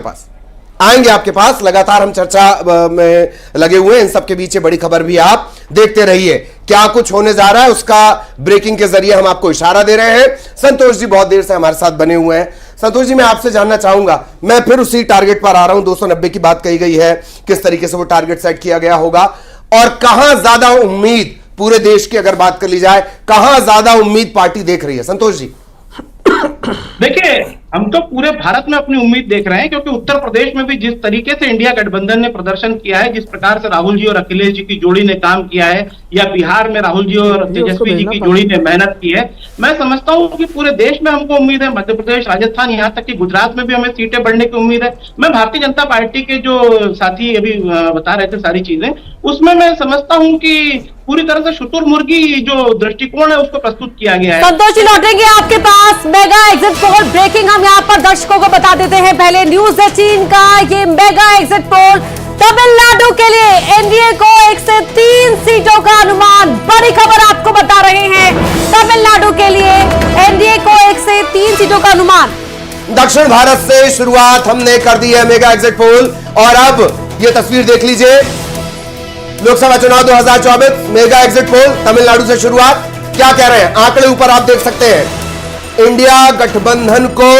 पास आएंगे, आपके पास लगातार हम चर्चा में लगे हुए हैं। इन सब के पीछे बड़ी खबर भी आप देखते रहिए। क्या कुछ होने जा रहा है उसका ब्रेकिंग के जरिए हम आपको इशारा दे रहे हैं। संतोष जी बहुत देर से हमारे साथ बने हुए हैं। संतोष जी, मैं आपसे जानना चाहूंगा, मैं फिर उसी टारगेट पर आ रहा हूं, 290 की बात कही गई है, किस तरीके से वो टारगेट सेट किया गया होगा और कहां ज्यादा उम्मीद पूरे देश की अगर बात कर ली जाए, कहां ज्यादा उम्मीद पार्टी देख रही है? संतोष जी देखिए, हम तो पूरे भारत में अपनी उम्मीद देख रहे हैं, क्योंकि उत्तर प्रदेश में भी जिस तरीके से इंडिया गठबंधन ने प्रदर्शन किया है, जिस प्रकार से राहुल जी और अखिलेश जी की जोड़ी ने काम किया है, या बिहार में राहुल जी और तेजस्वी जी की जोड़ी ने मेहनत की है, मैं समझता हूं कि पूरे देश में हमको उम्मीद है। मध्य प्रदेश, राजस्थान, यहाँ तक कि गुजरात में भी हमें सीटें बढ़ने की उम्मीद है। मैं भारतीय जनता पार्टी के जो साथी अभी बता रहे थे सारी चीजें, उसमें मैं समझता हूं कि पूरी तरह से शुतुरमुर्गी जो दृष्टिकोण है उसको प्रस्तुत किया गया है। संतोष जी लौटेंगे आपके पास। मेगा एग्जिट पोल ब्रेकिंग हम यहाँ पर दर्शकों को बता देते हैं। पहले न्यूज 18 का ये मेगा एग्जिट पोल, तमिलनाडु के लिए एनडीए को 1 से 3 सीटों का अनुमान। बड़ी खबर आपको बता रहे हैं, तमिलनाडु के लिए एनडीए को 1 से 3 सीटों का अनुमान। दक्षिण भारत से शुरुआत हमने कर दी है मेगा एग्जिट पोल, और अब ये तस्वीर देख लीजिए, लोकसभा चुनाव 2024 मेगा एग्जिट पोल, तमिलनाडु से शुरुआत। क्या कह रहे हैं आंकड़े ऊपर आप देख सकते हैं। इंडिया गठबंधन को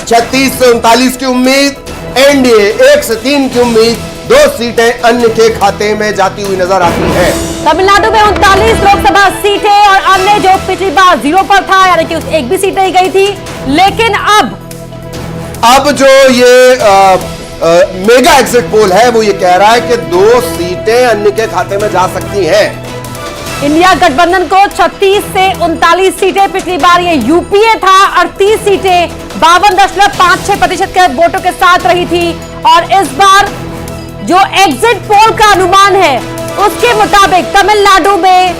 36 से 39 की उम्मीद, एनडीए 1 से 3 की उम्मीद, 2 सीटें अन्य के खाते में जाती हुई नजर आती हैं। तमिलनाडु में 39 लोकसभा सीटें और अन्य जो पिछली बार 0 पर था, यानी कि एक भी सीट नहीं गई थी। लेकिन अब जो ये मेगा एग्जिट पोल है वो ये कह रहा है कि 2 सीटें अन्य के खाते में जा सकती हैं। इंडिया गठबंधन को 36 से 39 सीटें, पिछली बार ये यूपीए था, 38 सीटें 52.56% के वोटों के साथ रही थी। और इस बार जो एग्जिट पोल का अनुमान है उसके मुताबिक तमिलनाडु में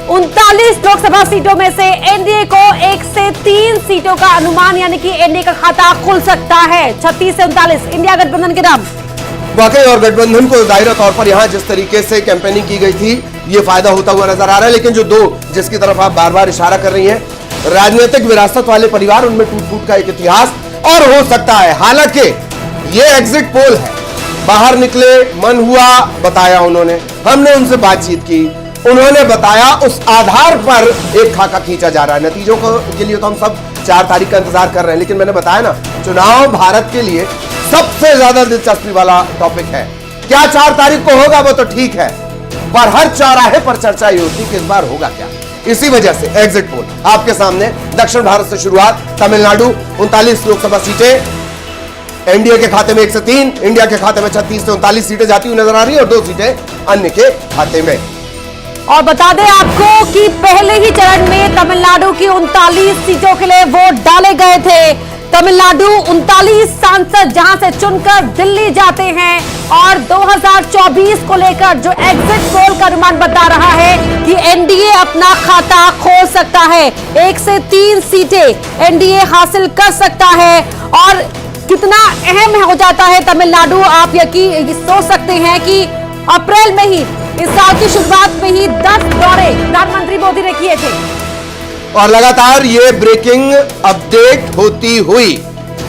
39 लोकसभा सीटों में से एनडीए को 1 से 3 सीटों का अनुमान, यानी कि एनडीए का खाता खुल सकता है। 36 से 39 इंडिया गठबंधन के नाम। वाकई, और गठबंधन को जाहिर तौर पर यहां जिस तरीके से कैंपेनिंग की गई थी ये फायदा होता हुआ नजर आ रहा है। लेकिन जो 2 जिसकी तरफ आप बार बार इशारा कर रही हैं, राजनीतिक विरासत वाले परिवार, उनमें टूट फूट का एक इतिहास और हो सकता है। हालांकि ये एग्जिट पोल है, बाहर निकले, मन हुआ, बताया उन्होंने, हमने उनसे बातचीत की, उन्होंने बताया, उस आधार पर एक खाका खींचा जा रहा है। नतीजों के लिए तो हम सब 4 तारीख का इंतजार कर रहे हैं, लेकिन मैंने बताया ना, चुनाव भारत के लिए सबसे ज्यादा दिलचस्पी वाला टॉपिक है। क्या 4 तारीख को होगा वो तो ठीक है, पर हर चौराहे पर चर्चा ये होती कि इस बार होगा क्या। इसी वजह से एग्जिट पोल आपके सामने, दक्षिण भारत से शुरुआत, तमिलनाडु 39 लोकसभा सीटें एनडीए के खाते में 1 से 3, इंडिया के खाते में 36 से 39 सीटें जाती हुई नजर आ रही है और 2 सीटें अन्य के खाते में। और बता दें आपको कि पहले ही चरण में तमिलनाडु की 39 सीटों के लिए वोट डाले गए थे। तमिलनाडु 39 सांसद जहां से चुनकर दिल्ली जाते हैं, और 2024 को लेकर जो एग्जिट पोल का अनुमान बता रहा है कि एनडीए अपना खाता खोल सकता है। 1 से 3 सीटें एनडीए हासिल कर सकता है। और कितना अहम हो जाता है तमिलनाडु, आप यकीन सोच सकते हैं कि अप्रैल में ही, इस साल की शुरुआत में ही 10 दौरे प्रधानमंत्री मोदी ने किए थे। और लगातार ये ब्रेकिंग अपडेट होती हुई,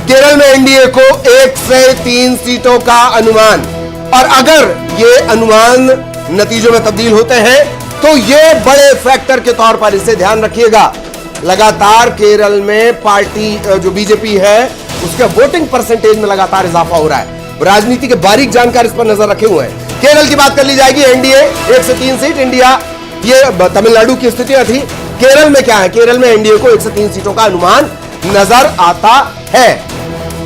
केरल में एनडीए को 1 से 3 सीटों का अनुमान, और अगर ये अनुमान नतीजों में तब्दील होते हैं तो ये बड़े फैक्टर के तौर पर, इसे ध्यान रखिएगा, लगातार केरल में पार्टी जो बीजेपी है उसके वोटिंग परसेंटेज में लगातार इजाफा हो रहा है। राजनीति के बारीक जानकार इस पर नजर रखे हुए हैं। केरल की बात कर ली जाएगी, एनडीए 1 से 3 सीट, इंडिया, ये तमिलनाडु की स्थितियां थी। केरल में क्या है, केरल में एनडीए को 1 से 3 सीटों का अनुमान नजर आता है।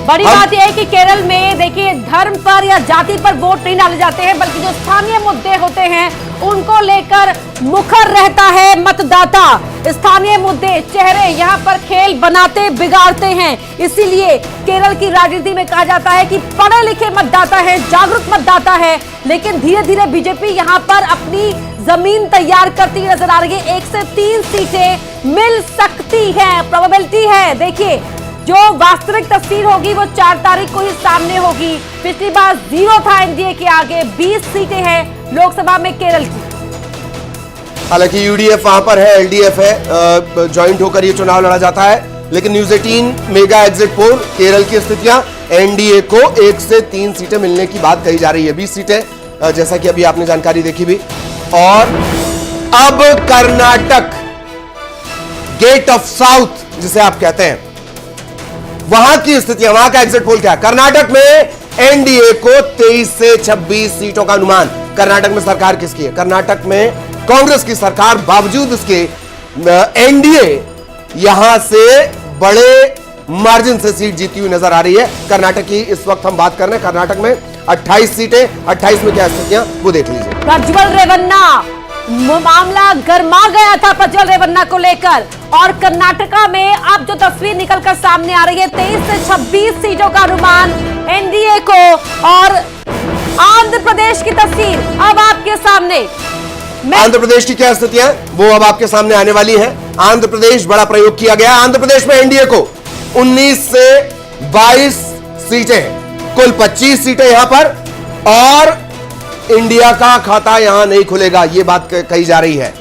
बड़ी बात यह है कि केरल में देखिए, धर्म पर या जाति पर वोट नहीं डाले जाते हैं, बल्कि जो स्थानीय मुद्दे होते हैं उनको लेकर मुखर रहता है मतदाता। स्थानीय मुद्दे, चेहरे यहाँ पर खेल बनाते बिगाड़ते हैं। इसीलिए केरल की राजनीति में कहा जाता है कि पढ़े लिखे मतदाता है, जागरूक मतदाता है। लेकिन धीरे धीरे बीजेपी यहाँ पर अपनी जमीन तैयार करती नजर आ रही है। 1 से 3 सीटें मिल सकती है, प्रोबेबिलिटी है। देखिए, जो वास्तविक तस्वीर होगी वो 4 तारीख को ही सामने होगी। पिछली बार 0 था एनडीए के आगे, 20 सीटें हैं लोकसभा में केरल की। हालांकि यूडीएफ वहां पर है, एलडीएफ है, ज्वाइंट होकर ये चुनाव लड़ा जाता है। लेकिन news 18 mega exit poll Kerala की स्थितियां, एनडीए को 1 से 3 सीटें मिलने की बात कही जा रही है, 20 सीटें जैसा कि अभी आपने जानकारी देखी भी। और अब कर्नाटक, गेट ऑफ साउथ जिसे आप कहते हैं, वहां की स्थितियां, वहां का एग्जिट पोल क्या है? कर्नाटक में एनडीए को 23 से 26 सीटों का अनुमान। कर्नाटक में सरकार किसकी है? कर्नाटक में कांग्रेस की सरकार, बावजूद इसके एनडीए यहां से बड़े मार्जिन से सीट जीती हुई नजर आ रही है। कर्नाटक की इस वक्त हम बात कर रहे हैं। कर्नाटक में 28 सीटें, 28 में क्या स्थितियां वो देख लीजिए। प्रज्वल रेवन्ना, मामला गर्मा गया था प्रज्वल रेवन्ना को लेकर, और कर्नाटका में अब जो तस्वीर निकलकर सामने आ रही है, 23 से 26 सीटों का अनुमान एनडीए को। और आंध्र प्रदेश की तस्वीर अब आपके सामने। आंध्र प्रदेश की क्या स्थितियां वो अब आपके सामने आने वाली है। आंध्र प्रदेश, बड़ा प्रयोग किया गया। आंध्र प्रदेश में एनडीए को 19 से 22 सीटें, कुल 25 सीटें यहां पर, और इंडिया का खाता यहां नहीं खुलेगा, यह बात कही जा रही है।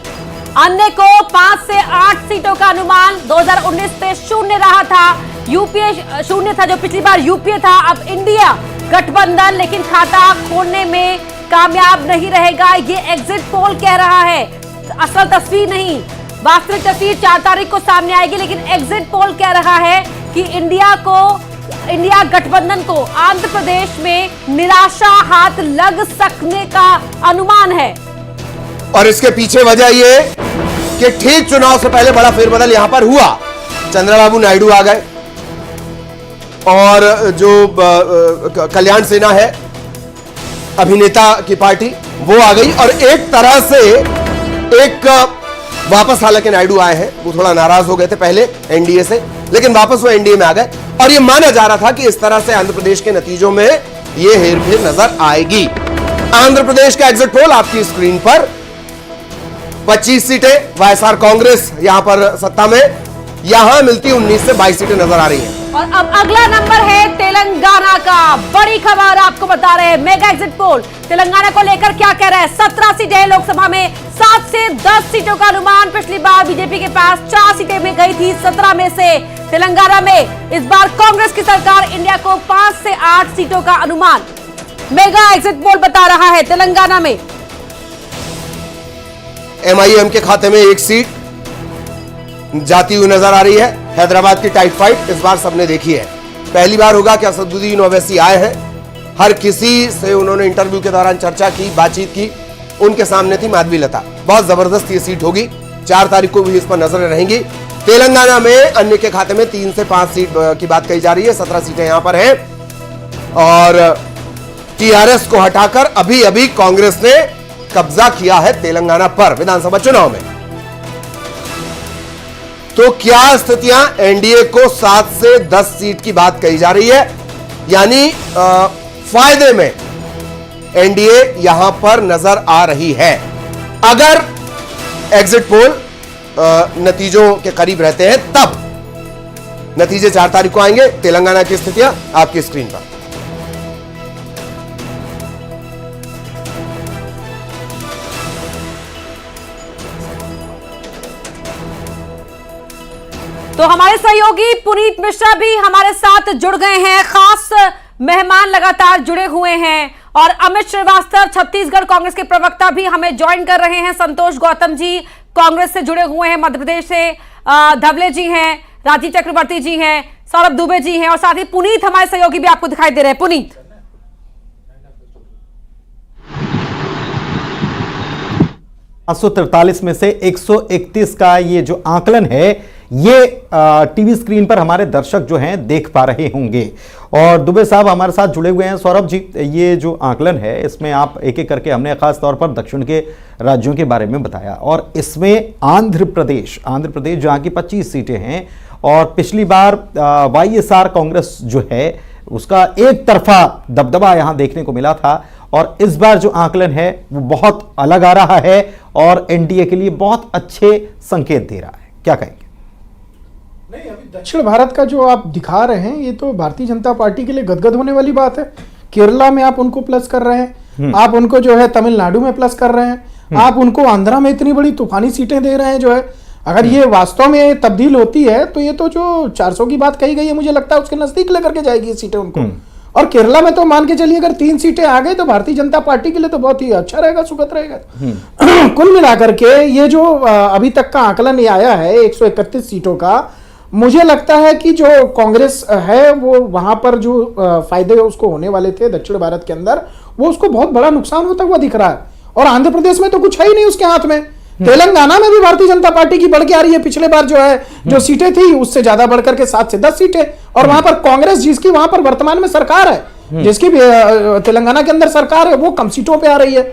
अन्य को 5 से 8 सीटों का अनुमान। 2019 से शून्य रहा था, यूपीए शून्य था, जो पिछली बार यूपीए था। अब इंडिया गठबंधन लेकिन खाता खोलने में कामयाब नहीं रहेगा, ये एग्जिट पोल कह रहा है। असल तस्वीर नहीं, वास्तविक तस्वीर 4 तारीख को सामने आएगी, लेकिन एग्जिट पोल कह रहा है कि इंडिया गठबंधन को आंध्र प्रदेश में निराशा हाथ लग सकने का अनुमान है। और इसके पीछे वजह यह कि ठीक चुनाव से पहले बड़ा फेरबदल यहां पर हुआ। चंद्रबाबू नायडू आ गए और जो कल्याण सेना है, अभिनेता की पार्टी, वो आ गई। और एक तरह से एक वापस, हालांकि नायडू आए हैं, वो थोड़ा नाराज हो गए थे पहले एनडीए से, लेकिन वापस वो एनडीए में आ गए। और ये माना जा रहा था कि इस तरह से आंध्र प्रदेश के नतीजों में ये हेरफेर नजर आएगी। आंध्र प्रदेश का एग्जिट पोल आपकी स्क्रीन पर। 25 सीटें, वाईएसआर कांग्रेस यहां पर सत्ता में, यहां मिलती 19 से 22 सीटें नजर आ रही हैं। और अब अगला नंबर है तेलंगाना का। बड़ी खबर आपको बता रहे हैं, मेगा एग्जिट पोल तेलंगाना को लेकर क्या कह रहा है। 17 सीटें लोकसभा में, 7 से 10 सीटों का अनुमान। पिछली बार बीजेपी के पास 4 सीटें में गई थी 17 में से। तेलंगाना में इस बार कांग्रेस की सरकार, इंडिया को 5 से 8 सीटों का अनुमान मेगा एग्जिट पोल बता रहा है। तेलंगाना में एमआईएम के खाते में 1 सीट जाती हुई नजर आ रही है। हैदराबाद की टाइट फाइट इस बार सबने देखी है। पहली बार होगा कि असदुद्दीन ओवैसी आए हैं, हर किसी से उन्होंने इंटरव्यू के दौरान चर्चा की, बातचीत की। उनके सामने थी माधवीलता। बहुत जबरदस्त ये सीट होगी, 4 तारीख को भी इस पर नजरें रहेंगी। तेलंगाना में अन्य के खाते में 3 से 5 सीट की बात कही जा रही है। 17 सीटें यहां पर हैं। और टीआरएस को हटाकर अभी अभी कांग्रेस ने कब्जा किया है तेलंगाना पर विधानसभा चुनाव में। तो क्या स्थितियां, एनडीए को 7 से 10 सीट की बात कही जा रही है, यानी फायदे में एनडीए यहां पर नजर आ रही है। अगर एग्जिट पोल नतीजों के करीब रहते हैं तब नतीजे 4 तारीख को आएंगे। तेलंगाना की स्थितियां आपकी स्क्रीन पर। तो हमारे सहयोगी पुनीत मिश्रा भी हमारे साथ जुड़ गए हैं, खास मेहमान लगातार जुड़े हुए हैं। और अमित श्रीवास्तव, छत्तीसगढ़ कांग्रेस के प्रवक्ता, भी हमें ज्वाइन कर रहे हैं। संतोष गौतम जी कांग्रेस से जुड़े हुए हैं, मध्य प्रदेश से धवले जी हैं, राजीव चक्रवर्ती जी हैं, सौरभ दुबे जी हैं, और साथ ही पुनीत हमारे सहयोगी भी आपको दिखाई दे रहे हैं। पुनीत, 543 में से 131 का ये जो आंकलन है, ये टीवी स्क्रीन पर हमारे दर्शक जो हैं देख पा रहे होंगे। और दुबे साहब हमारे साथ जुड़े हुए हैं। सौरभ जी, ये जो आंकलन है, इसमें आप एक एक करके, हमने खास तौर पर दक्षिण के राज्यों के बारे में बताया, और इसमें आंध्र प्रदेश जहां की 25 सीटें हैं, और पिछली बार वाईएसआर कांग्रेस जो है उसका एक तरफा दबदबा यहां देखने को मिला था, और इस बार जो आंकलन है वो बहुत अलग आ रहा है और एनडीए के लिए बहुत अच्छे संकेत दे रहा है। क्या कहेंगे? नहीं, अभी दक्षिण भारत का जो आप दिखा रहे हैं, ये तो भारतीय जनता पार्टी के लिए गदगद होने वाली बात है। केरला में आप उनको प्लस कर रहे हैं, आप उनको जो है तमिलनाडु में प्लस कर रहे हैं, आप उनको आंध्रा में इतनी बड़ी तूफानी सीटें दे रहे हैं जो है, अगर ये वास्तव में तब्दील होती है तो ये तो जो 400 की बात कही गई है, मुझे लगता है उसके नजदीक लेकर के जाएगी ये सीटें उनको। और केरला में तो मान के चलिए अगर 3 सीटें आ गई तो भारतीय जनता पार्टी के लिए तो बहुत ही अच्छा रहेगा, सुखद रहेगा। कुल मिलाकर के ये जो अभी तक का आंकलन ये आया है 131 सीटों का, मुझे लगता है कि जो कांग्रेस है वो वहां पर जो फायदे उसको होने वाले थे दक्षिण भारत के अंदर, वो उसको बहुत बड़ा नुकसान होता हुआ दिख रहा है। और आंध्र प्रदेश में तो कुछ है ही नहीं उसके हाथ में। तेलंगाना में भी भारतीय जनता पार्टी की बढ़ के आ रही है, पिछले बार जो है जो सीटें थी उससे ज्यादा बढ़कर के 7 से 10 सीटें। और वहां पर कांग्रेस जिसकी वहां पर वर्तमान में सरकार है, जिसकी तेलंगाना के अंदर सरकार है, वो कम सीटों पे आ रही है।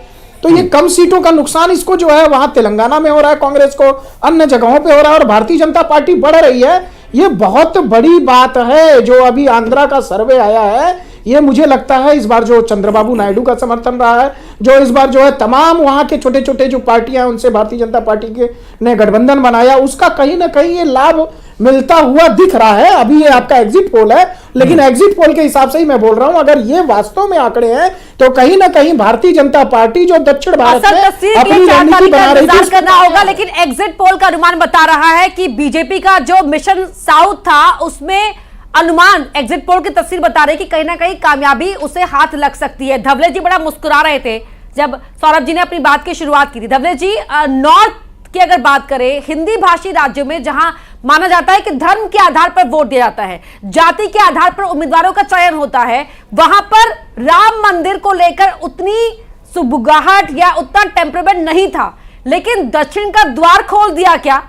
तो ये कम सीटों का नुकसान इसको जो है वहां तेलंगाना में हो रहा है, कांग्रेस को अन्य जगहों पे हो रहा है, और भारतीय जनता पार्टी बढ़ रही है। ये बहुत बड़ी बात है। जो अभी आंध्रा का सर्वे आया है, ये मुझे लगता है इस बार जो चंद्रबाबू नायडू का समर्थन रहा है, जो इस बार जो है तमाम वहां के छोटे छोटे जो पार्टियां हैं उनसे भारतीय जनता पार्टी के ने गठबंधन बनाया, उसका कहीं ना कहीं ये लाभ मिलता हुआ दिख रहा है। अभी ये आपका एग्जिट पोल है, लेकिन एग्जिट पोल के हिसाब से ही मैं बोल रहा हूं, अगर ये वास्तव में आंकड़े हैं तो कहीं ना कहीं भारतीय जनता पार्टी जो दक्षिण भारत में अपनी रणनीति बना रही थी करना होगा। लेकिन एग्जिट पोल का अनुमान बता रहा है कि बीजेपी का जो मिशन साउथ था उसमें अनुमान एग्जिट पोल की तस्वीर बता रही है कि कहीं ना कहीं कामयाबी उसे हाथ लग सकती है। धवले जी बड़ा मुस्कुरा रहे थे जब सौरभ जी ने अपनी बात की शुरुआत की थी। धवले जी, नॉर्थ की अगर बात करें, हिंदी भाषी राज्यों में जहां माना जाता है कि धर्म के आधार पर वोट दिया जाता है, जाति के आधार पर उम्मीदवारों का चयन होता है, वहां पर राम मंदिर को लेकर उतनी सुबुगाहट या उतना टेम्परामेंट नहीं था, लेकिन दक्षिण का द्वार खोल दिया क्या?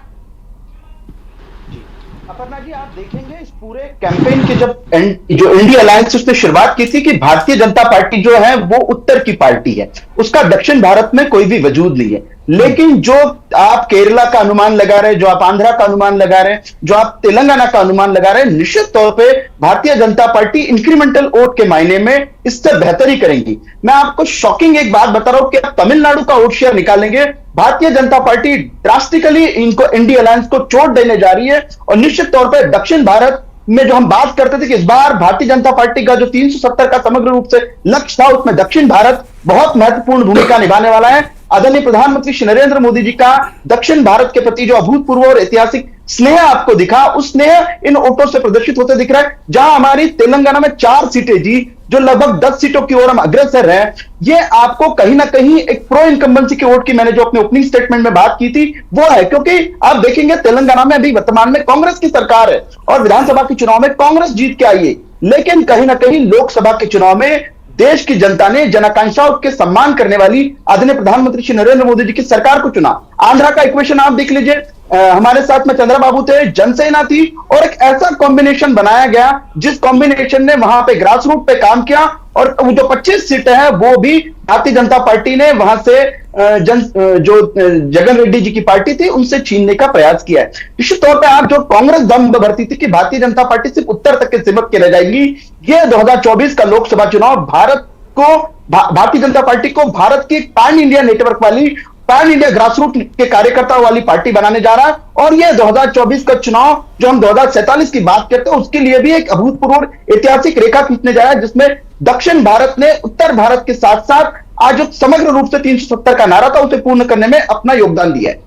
अपर्णा जी, आप देखेंगे इस पूरे कैंपेन के जब जो इंडिया अलायंस उसने शुरुआत की थी कि भारतीय जनता पार्टी जो है वो उत्तर की पार्टी है, उसका दक्षिण भारत में कोई भी वजूद नहीं है। लेकिन जो आप केरला का अनुमान लगा रहे हैं, जो आप आंध्रा का अनुमान लगा रहे हैं, जो आप तेलंगाना का अनुमान लगा रहे हैं, निश्चित तौर पे Bharatiya Janata party incremental vote के मायने में इससे बेहतर ही करेंगी। मैं आपको शॉकिंग एक बात बता रहा हूं कि आप तमिलनाडु का वोट शेयर निकालेंगे, भारतीय जनता पार्टी ड्रास्टिकली इनको इंडिया अलायंस को चोट देने जा रही है। और निश्चित तौर पर दक्षिण भारत में जो हम बात करते थे कि इस बार भारतीय जनता पार्टी का जो 370 का समग्र रूप से लक्ष्य था, उसमें दक्षिण भारत बहुत महत्वपूर्ण भूमिका निभाने वाला है। आदरणीय प्रधानमंत्री श्री नरेंद्र मोदी जी का दक्षिण भारत के प्रति जो अभूतपूर्व और ऐतिहासिक स्नेह आपको दिखा, उस स्नेह इन वोटों से प्रदर्शित होते दिख रहा है। जहां हमारी तेलंगाना में 4 सीटें जी, जो लगभग 10 सीटों की ओर हम अग्रसर हैं, ये आपको कहीं ना कहीं एक प्रो इनकम्बेंसी के वोट की मैंने जो अपने ओपनिंग स्टेटमेंट में बात की थी वो है। क्योंकि आप देखेंगे तेलंगाना में अभी वर्तमान में कांग्रेस की सरकार है और विधानसभा के चुनाव में कांग्रेस जीत के आई है, लेकिन कहीं ना कहीं लोकसभा के चुनाव में देश की जनता ने जनाकांक्षाओं के सम्मान करने वाली आदरणीय प्रधानमंत्री श्री नरेंद्र मोदी जी की सरकार को चुना। आंध्रा का इक्वेशन आप देख लीजिए, हमारे साथ में चंद्रबाबू थे, जनसेना थी, और एक ऐसा कॉम्बिनेशन बनाया गया जिस कॉम्बिनेशन ने वहां पे ग्रास रूट पे काम किया। और जो 25 सीटें हैं वो भी भारतीय जनता पार्टी ने वहां से जो जगन रेड्डी जी की पार्टी थी उनसे छीनने का प्रयास किया है। निश्चित तौर पे आप जो कांग्रेस दम भरती थी कि भारतीय जनता पार्टी सिर्फ उत्तर तक के सिमट के रह जाएगी, ये 2024 का लोकसभा चुनाव भारतीय जनता पार्टी को भारत की पैन इंडिया नेटवर्क वाली, पैन इंडिया ग्रासरूट के कार्यकर्ताओं वाली पार्टी बनाने जा रहा है। और यह 2024 का चुनाव जो हम 2047 की बात करते हैं उसके लिए भी एक अभूतपूर्व ऐतिहासिक रेखा खींचने जा रहा है, जिसमें दक्षिण भारत ने उत्तर भारत के साथ साथ आज जो समग्र रूप से 370 का नारा था उसे पूर्ण करने में अपना योगदान दिया है।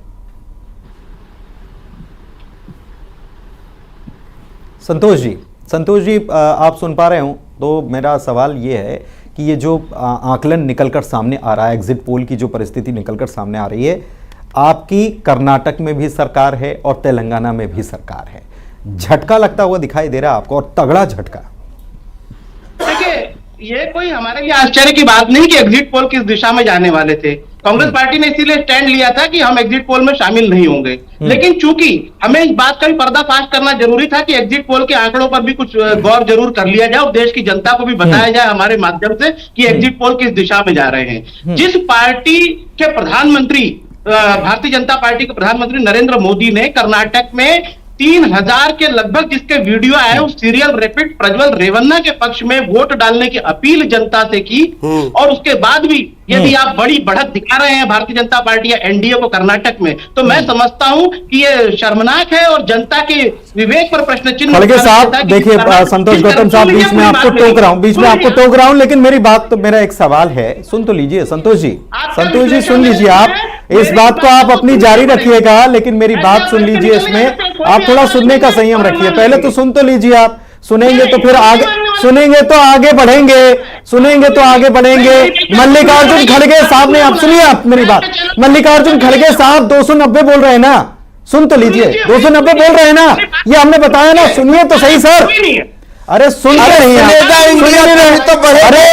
संतोष जी, आप सुन पा रहे हो तो मेरा सवाल ये है कि ये जो आकलन निकलकर सामने आ रहा है, एग्जिट पोल की जो परिस्थिति निकलकर सामने आ रही है, आपकी कर्नाटक में भी सरकार है और तेलंगाना में भी सरकार है, झटका लगता हुआ दिखाई दे रहा है आपको, और तगड़ा झटका। देखिए, ये कोई हमारे लिए आश्चर्य की बात नहीं कि एग्जिट पोल किस दिशा में जाने वाले थे। कांग्रेस पार्टी ने इसीलिए स्टैंड लिया था कि हम एग्जिट पोल में शामिल नहीं होंगे, लेकिन चूंकि हमें इस बात का भी पर्दाफाश करना जरूरी था कि एग्जिट पोल के आंकड़ों पर भी कुछ गौर जरूर कर लिया जाए और देश की जनता को भी बताया जाए हमारे माध्यम से कि एग्जिट पोल किस दिशा में जा रहे हैं। जिस पार्टी के प्रधानमंत्री, भारतीय जनता पार्टी के प्रधानमंत्री नरेंद्र मोदी ने कर्नाटक में 3000 के लगभग जिसके वीडियो आए उस सीरियल रैपिड प्रज्वल रेवन्ना के पक्ष में वोट डालने की अपील जनता से की, और उसके बाद भी यदि आप बड़ी बढ़त दिखा रहे हैं भारतीय जनता पार्टी या एनडीए को कर्नाटक में, तो मैं समझता हूं कि ये शर्मनाक है और जनता के विवेक पर प्रश्न चिन्ह। खड़गे साहब देखिए, संतोष गौतम साहब, बीच में आपको टोक रहा हूं, लेकिन मेरी बात तो, मेरा एक सवाल है, सुन तो लीजिए संतोष जी सुन लीजिए आप इस बात को आप अपनी जारी रखिएगा, लेकिन मेरी बात सुन लीजिए। इसमें आप थोड़ा सुनने का संयम रखिए। पहले तो सुन तो लीजिए आप, सुनेंगे तो फिर आगे, सुनेंगे तो आगे बढ़ेंगे, सुनेंगे तो आगे बढ़ेंगे। मल्लिकार्जुन खड़गे साहब ने, आप सुनिए आप मेरी बात, मल्लिकार्जुन खड़गे साहब 290 बोल रहे हैं ना, सुन तो लीजिए, 290 बोल रहे हैं ना, ये हमने बताया ना, सुनिए तो सही सर। अरे सुनते नहीं हैं, अरे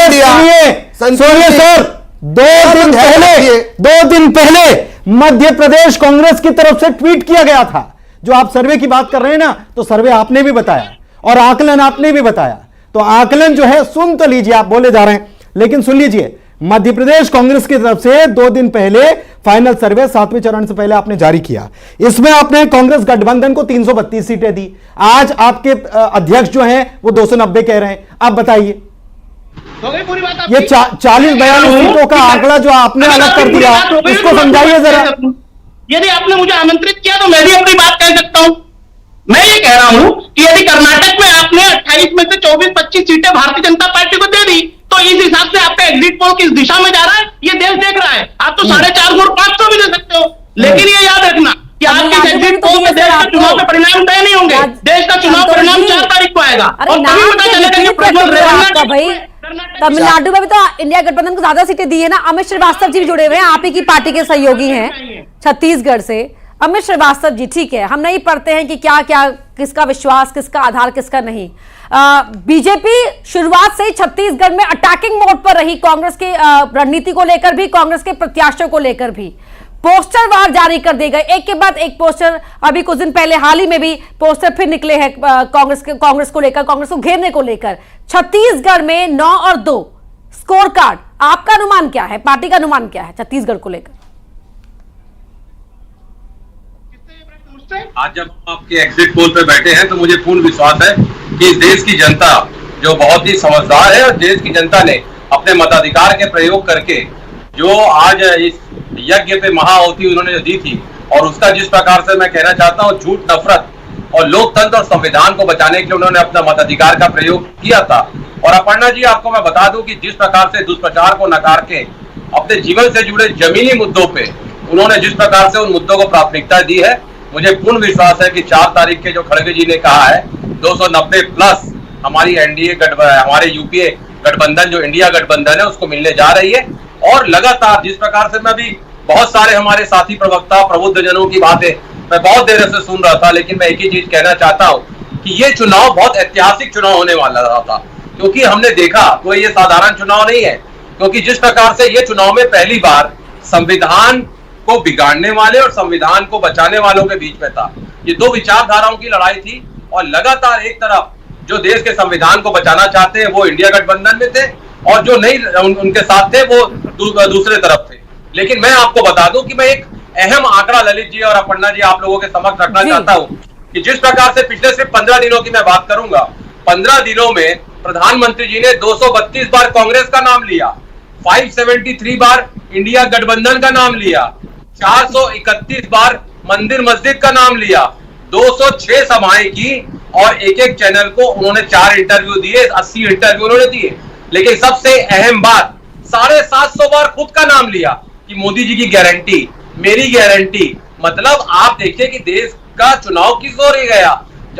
सुनिए सर। 2 दिन पहले मध्य प्रदेश कांग्रेस की तरफ से ट्वीट किया गया था। जो आप सर्वे की बात कर रहे हैं ना, तो सर्वे आपने भी बताया और आकलन आपने भी बताया। तो आकलन जो है, सुन तो लीजिए, आप बोले जा रहे हैं लेकिन सुन लीजिए। मध्य प्रदेश कांग्रेस की तरफ से 2 दिन पहले फाइनल सर्वे 7वें चरण से पहले आपने जारी किया। इसमें आपने कांग्रेस गठबंधन को 332 सीटें दी। आज आपके अध्यक्ष जो हैं वो 290 कह रहे हैं। आप बताइए, पूरी बात ये 40-42 सीटों का आंकड़ा जो आपने अलग कर दिया, इसको समझाइए जरा। यदि आपने मुझे आमंत्रित किया तो मैं भी अपनी बात कह सकता हूं। मैं ये कह रहा हूं कि यदि कर्नाटक में आपने 28 में से 24-25 सीटें भारतीय जनता पार्टी को दे दी, तो इस हिसाब से आपका एग्जिट पोल किस दिशा में जा रहा है ये देश देख रहा है। आप तो 4.5 वोट 500 भी दे सकते हो, लेकिन ये याद रखना कि आपके एग्जिट पोल में देश का चुनाव के परिणाम तय नहीं होंगे। देश का चुनाव परिणाम 4 तारीख को आएगा और तभी पता चलेगा कि प्रज्वल रेवन्ना भाई। तमिलनाडु में भी तो इंडिया गठबंधन को ज्यादा सीटें दी है ना। अमित श्रीवास्तव जी भी जुड़े हुए हैं, आप ही की पार्टी के सहयोगी हैं छत्तीसगढ़ से। अमित श्रीवास्तव जी, ठीक है, हम नहीं पढ़ते हैं कि क्या क्या, किसका विश्वास, किसका आधार, किसका नहीं। बीजेपी शुरुआत से ही छत्तीसगढ़ में अटैकिंग मोड पर रही, कांग्रेस की रणनीति को लेकर भी, कांग्रेस के प्रत्याशियों को लेकर भी। पोस्टर वार जारी कर दिए गए, एक के बाद एक पोस्टर। अभी कुछ दिन पहले हाल ही में भी पोस्टर फिर निकले हैं कांग्रेस को लेकर, कांग्रेस को घेरने को लेकर। छत्तीसगढ़ में 9 और 2 स्कोर कार्ड। आपका अनुमान क्या है, पार्टी का अनुमान क्या है छत्तीसगढ़ को लेकर? आज जब हम आपके एग्जिट पोल पे बैठे हैं तो मुझे पूर्ण विश्वास है कि इस देश की जनता जो बहुत ही समझदार है, और देश की जनता ने अपने मताधिकार के प्रयोग करके जो आज इस यज्ञ पे महाआहुति उन्होंने जो दी थी, और उसका जिस प्रकार से मैं कहना चाहता हूँ झूठ, नफरत और लोकतंत्र और संविधान को बचाने के लिए उन्होंने अपना मताधिकार का प्रयोग किया था। और अपर्णा जी, आपको मैं बता दूं कि जिस प्रकार से दुष्प्रचार को नकार के अपने जीवन से जुड़े जमीनी मुद्दों पे उन्होंने जिस प्रकार से उन मुद्दों को प्राथमिकता दी है, मुझे पूर्ण विश्वास है कि 4 तारीख के जो खड़गे जी ने कहा है 290 प्लस हमारी एनडीए हमारे यूपीए गठबंधन जो इंडिया गठबंधन है उसको मिलने जा रही है। और लगातार जिस प्रकार से मैं भी बहुत सारे हमारे साथी प्रवक्ता प्रबुद्ध जनों की बातें मैं बहुत देर से सुन रहा था, लेकिन मैं एक ही चीज कहना चाहता हूँ कि ये चुनाव बहुत ऐतिहासिक चुनाव होने वाला रहा था, क्योंकि हमने देखा तो ये साधारण चुनाव नहीं है। क्योंकि जिस प्रकार से ये चुनाव में पहली बार संविधान को बिगाड़ने वाले और संविधान को बचाने वालों के बीच में था। ये 2 विचारधाराओं की लड़ाई थी, और लगातार एक तरफ जो देश के संविधान को बचाना चाहते हैं वो इंडिया गठबंधन में थे, और जो नहीं उनके साथ थे वो दूसरे तरफ थे। लेकिन मैं आपको बता दूं कि मैं एक अहम आंकड़ा ललित जी और अपर्णा जी आप लोगों के समक्ष रखना चाहता हूं कि जिस प्रकार से पिछले सिर्फ 15 दिनों की मैं बात करूंगा, 15 दिनों में प्रधानमंत्री जी ने 232 बार कांग्रेस का नाम लिया, 573 बार इंडिया गठबंधन का नाम लिया, 431 बार मंदिर मस्जिद का नाम लिया, 206 सभाएं की, और एक चैनल को उन्होंने 4 इंटरव्यू दिए, 80 इंटरव्यू उन्होंने दिए। लेकिन सबसे अहम बात, 750 बार खुद का नाम लिया कि मोदी जी की गारंटी, मेरी गारंटी। मतलब आप देखिए कि देश का चुनाव किस ओर ही गया।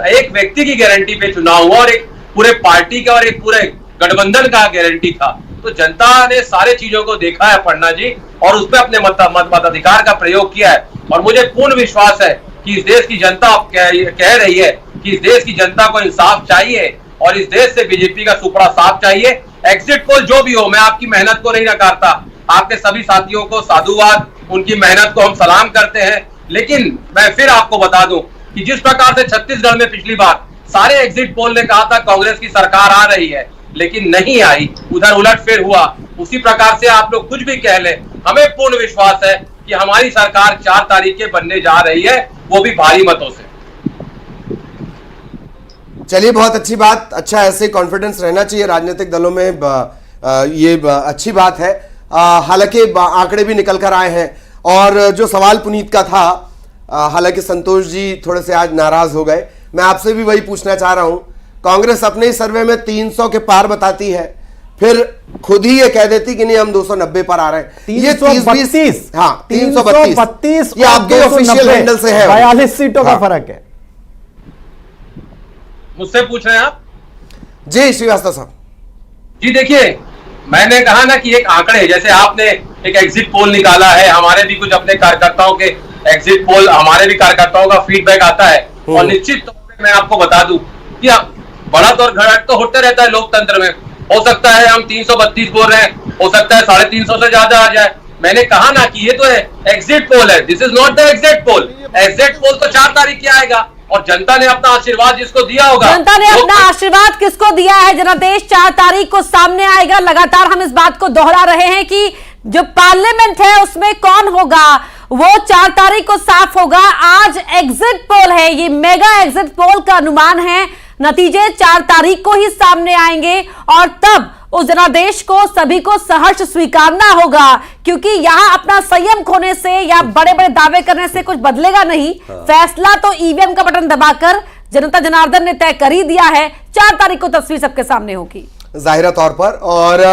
एक व्यक्ति की गारंटी पे चुनाव हुआ, और एक पूरे पार्टी का और एक पूरे गठबंधन का गारंटी था। तो जनता ने सारे चीजों को देखा है पन्ना जी, और उसमें अपने मताधिकार का प्रयोग किया है। और मुझे पूर्ण विश्वास है कि इस देश की जनता कह रही है कि इस देश की जनता को इंसाफ चाहिए, और इस देश से बीजेपी का सुपड़ा साफ चाहिए। एग्जिट पोल जो भी हो, मैं आपकी मेहनत को नहीं नकारता, आपके सभी साथियों को साधुवाद, उनकी मेहनत को हम सलाम करते हैं। लेकिन मैं फिर आपको बता दूं कि जिस प्रकार से छत्तीसगढ़ में पिछली बार सारे एग्जिट पोल ने कहा था कांग्रेस की सरकार आ रही है, लेकिन नहीं आई, उधर उलटफेर हुआ। उसी प्रकार से आप लोग कुछ भी कह लें, हमें पूर्ण विश्वास है कि हमारी सरकार 4 तारीख के बनने जा रही है, वो भी भारी मतों से। चलिए, बहुत अच्छी बात, अच्छा ऐसे कॉन्फिडेंस रहना चाहिए राजनीतिक दलों में, ये अच्छी बात है। हालांकि आंकड़े भी निकल कर आए हैं, और जो सवाल पुनीत का था, हालांकि संतोष जी थोड़े से आज नाराज हो गए, मैं आपसे भी वही पूछना चाह रहा हूं। कांग्रेस अपने ही सर्वे में 300 के पार बताती है, फिर खुद ही ये कह देती कि नहीं हम 290 पर आ रहे हैं। ये 332, हाँ 332 ये आपके ऑफिशियल हैंडल से है। 42 सीटों का फर्क है। मुझसे पूछ रहे हैं आप? जी श्रीवास्तव साहब जी देखिए, मैंने कहा ना कि एक आंकड़े, जैसे आपने एक एग्जिट पोल निकाला है, हमारे भी कुछ अपने कार्यकर्ताओं के एग्जिट पोल, हमारे भी कार्यकर्ताओं का फीडबैक आता है, और निश्चित तौर पे मैं आपको बता दूं कि बड़ा तौर घटाट तो होते रहता है लोकतंत्र में। हो सकता है हम 332 बोल रहे हैं, हो सकता है 350 से ज्यादा आ जाए। मैंने कहा ना कि ये तो है एग्जिट पोल है, this is not the exit poll. Exit poll तो 4 तारीख को आएगा, और जनता ने अपना आशीर्वाद जिसको दिया होगा, जनता ने अपना आशीर्वाद किसको दिया है? जनादेश 4 तारीख को सामने आएगा। लगातार हम इस बात को दोहरा रहे हैं कि जो पार्लियामेंट है उसमें कौन होगा वो 4 तारीख को साफ होगा। आज एग्जिट पोल है, ये मेगा एग्जिट पोल का अनुमान है। नतीजे 4 तारीख को ही सामने आएंगे, और तब उस जनादेश को सभी को सहर्ष स्वीकारना होगा, क्योंकि यहां अपना संयम खोने से या बड़े बड़े दावे करने से कुछ बदलेगा नहीं। फैसला तो ईवीएम का बटन दबाकर जनता जनार्दन ने तय कर ही दिया है। 4 तारीख को तस्वीर सबके सामने होगी जाहिर तौर पर। और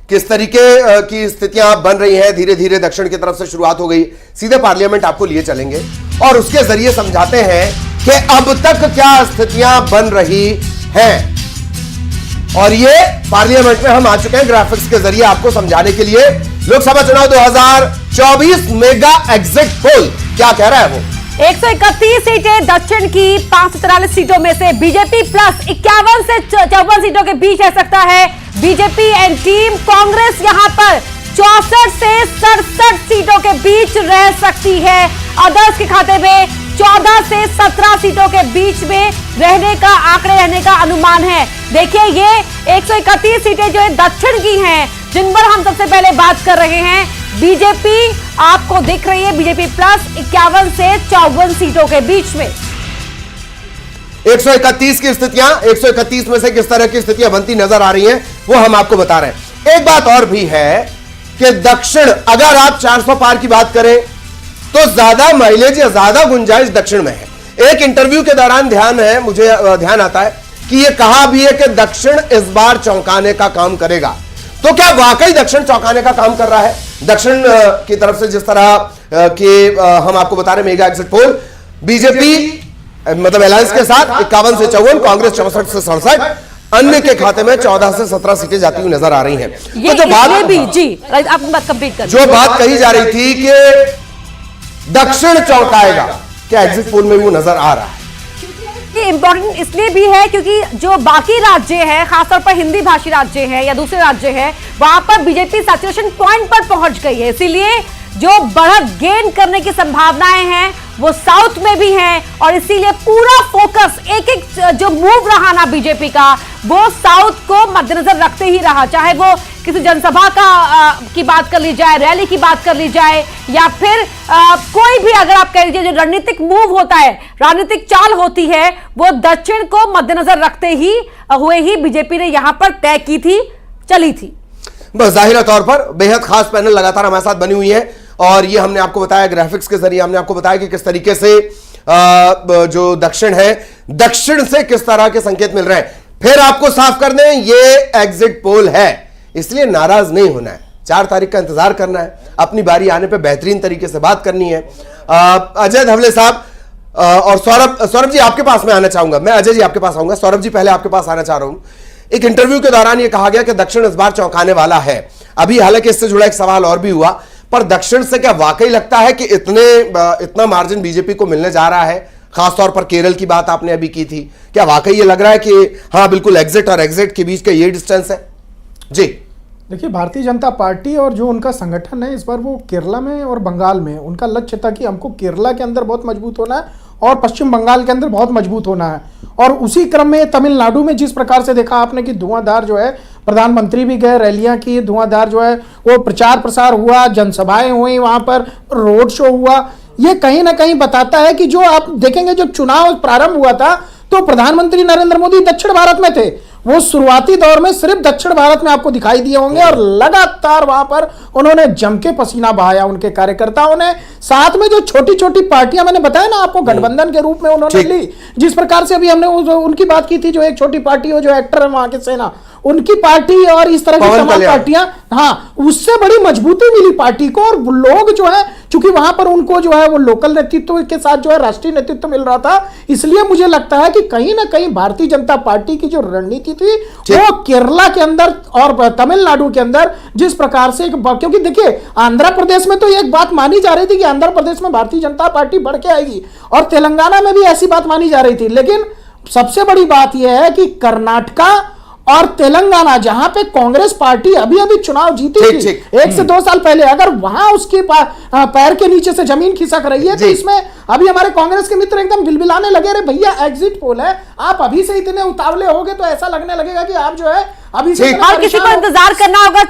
किस तरीके की स्थितियां बन रही हैं, धीरे धीरे दक्षिण की तरफ से शुरुआत हो गई। सीधे पार्लियामेंट आपको लिए चलेंगे और उसके जरिए समझाते हैं कि अब तक क्या स्थितियां बन रही हैं। और ये पार्लियामेंट में हम आ चुके हैं ग्राफिक्स के जरिए आपको समझाने के लिए। लोकसभा चुनाव 2024 मेगा एग्जिट पोल क्या कह रहा है वो? 131 सीटें दक्षिण की 543 सीटों में से बीजेपी प्लस 51 से 54 सीटों के बीच रह सकता है बीजेपी एंड टीम। कांग्रेस यहां पर 64 से 67 सीटों के बीच रह सकती है। अदर्स के खाते में 14 से 17 सीटों के बीच में रहने का आंकड़े रहने का अनुमान है। देखिए ये 131 सीटें जो है दक्षिण की हैं, जिन पर हम सबसे पहले बात कर रहे हैं। बीजेपी आपको दिख रही है, बीजेपी प्लस 51 से 54 सीटों के बीच में 131 की स्थितियां, 131 में से किस तरह की स्थितियां बनती नजर आ रही हैं वो हम आपको बता रहे हैं। एक बात और भी है कि दक्षिण, अगर आप 400 पार की बात करें तो ज्यादा माइलेज या ज्यादा गुंजाइश दक्षिण में है। एक इंटरव्यू के दौरान मुझे ध्यान आता है कि यह कहा भी है कि दक्षिण इस बार चौंकाने का काम करेगा। तो क्या वाकई दक्षिण चौंकाने का काम कर रहा है? दक्षिण की तरफ से जिस तरह के हम आपको बता रहे मेगा एग्जिट पोल, बीजेपी मतलब अलायंस के साथ 51 से 54, कांग्रेस 64 से 67, अन्य के खाते में 14 से 17 सीटें जाती हुई नजर आ रही हैं। तो जो बात भी जी आप बात कंप्लीट कर, जो बात कही जा रही थी कि दक्षिण चौंकाएगा, क्या एग्जिट पोल में वो नजर आ रहा है? ये इंपॉर्टेंट इसलिए भी है क्योंकि जो बाकी राज्य है, खासतौर पर हिंदी भाषी राज्य है या दूसरे राज्य है, वहां पर बीजेपी सैचुरेशन पॉइंट पर पहुंच गई है। इसीलिए जो बढ़त गेन करने की संभावनाएं हैं वो साउथ में भी हैं, और इसीलिए पूरा फोकस एक एक जो मूव रहा ना बीजेपी का, वो साउथ को मद्देनजर रखते ही रहा। चाहे वो किसी जनसभा की बात कर ली जाए, रैली की बात कर ली जाए, या फिर कोई भी अगर आप कह लीजिए जो रणनीतिक मूव होता है, राजनीतिक चाल होती है, वो दक्षिण को मद्देनजर रखते ही हुए ही बीजेपी ने यहां पर तय की थी, चली थी। बस जाहिर तौर पर बेहद खास पैनल लगातार हमारे साथ बनी हुई है, और ये हमने आपको बताया ग्राफिक्स के जरिए, हमने आपको बताया कि किस तरीके से जो दक्षिण है, दक्षिण से किस तरह के संकेत मिल रहे हैं। फिर आपको साफ कर दें, ये एग्जिट पोल है, इसलिए नाराज नहीं होना है। 4 तारीख का इंतजार करना है, अपनी बारी आने पे बेहतरीन तरीके से बात करनी है। अजय धवले साहब और सौरभ जी आपके पास मैं आना चाहूंगा। मैं अजय जी आपके पास आऊंगा, सौरभ जी पहले आपके पास आना चाह रहा हूं। एक इंटरव्यू के दौरान यह कहा गया कि दक्षिण इस बार चौंकाने वाला है। अभी हालांकि इससे जुड़ा एक सवाल और भी हुआ, पर दक्षिण से क्या वाकई लगता है कि इतना मार्जिन बीजेपी को मिलने जा रहा है? खासतौर पर केरल की बात आपने अभी की थी, क्या वाकई ये लग रहा है कि हाँ बिल्कुल एग्जिट और एग्जिट के बीच का ये डिस्टेंस है? जी देखिए, भारतीय जनता पार्टी और जो उनका संगठन है, इस बार वो केरला में और बंगाल में उनका लक्ष्य था कि हमको केरला के अंदर बहुत मजबूत होना है और पश्चिम बंगाल के अंदर बहुत मजबूत होना है। और उसी क्रम में तमिलनाडु में जिस प्रकार से देखा आपने कि धुआंधार जो है, प्रधानमंत्री भी गए, रैलियां की, धुआंधार जो है वो प्रचार प्रसार हुआ, जनसभाएं हुई, वहां पर रोड शो हुआ। ये कहीं ना कहीं बताता है कि जो आप देखेंगे, जब चुनाव प्रारंभ हुआ था तो प्रधानमंत्री नरेंद्र मोदी दक्षिण भारत में थे, वो शुरुआती दौर में सिर्फ दक्षिण भारत में आपको दिखाई दिए होंगे और लगातार वहां पर उन्होंने जम के पसीना बहाया उनके कार्यकर्ताओं ने। साथ में जो छोटी छोटी पार्टियां मैंने बताया ना आपको गठबंधन के रूप में उन्होंने ली, जिस प्रकार से अभी हमने उनकी बात की थी, जो एक छोटी पार्टी हो जो एक्टर है वहां के सेना उनकी पार्टी और इस तरह की तमाम पार्टियां, हाँ उससे बड़ी मजबूती मिली पार्टी को। और लोग जो है चूंकि वहां पर उनको जो है वो लोकल नेतृत्व के साथ जो है राष्ट्रीय नेतृत्व मिल रहा था, इसलिए मुझे लगता है कि कहीं ना कहीं भारतीय जनता पार्टी की जो रणनीति थी वो केरला के अंदर और तमिलनाडु के अंदर जिस प्रकार से, क्योंकि देखिए आंध्र प्रदेश में तो एक बात मानी जा रही थी कि आंध्र प्रदेश में भारतीय जनता पार्टी बढ़ के आएगी और तेलंगाना में भी ऐसी बात मानी जा रही थी, लेकिन सबसे बड़ी बात यह है कि कर्नाटका और तेलंगाना जहां पे कांग्रेस पार्टी अभी अभी चुनाव जीती थी 1 से 2 साल पहले, अगर वहां उसके पैर के नीचे से जमीन खिसक रही है तो इसमें अभी हमारे कांग्रेस के मित्र एकदम बिलबिलाने लगे, अरे भैया एग्जिट पोल है, आप अभी से इतने उतावले होगे तो ऐसा लगने लगेगा कि आप जो है अभी से और किसी को इंतजार करना होगा।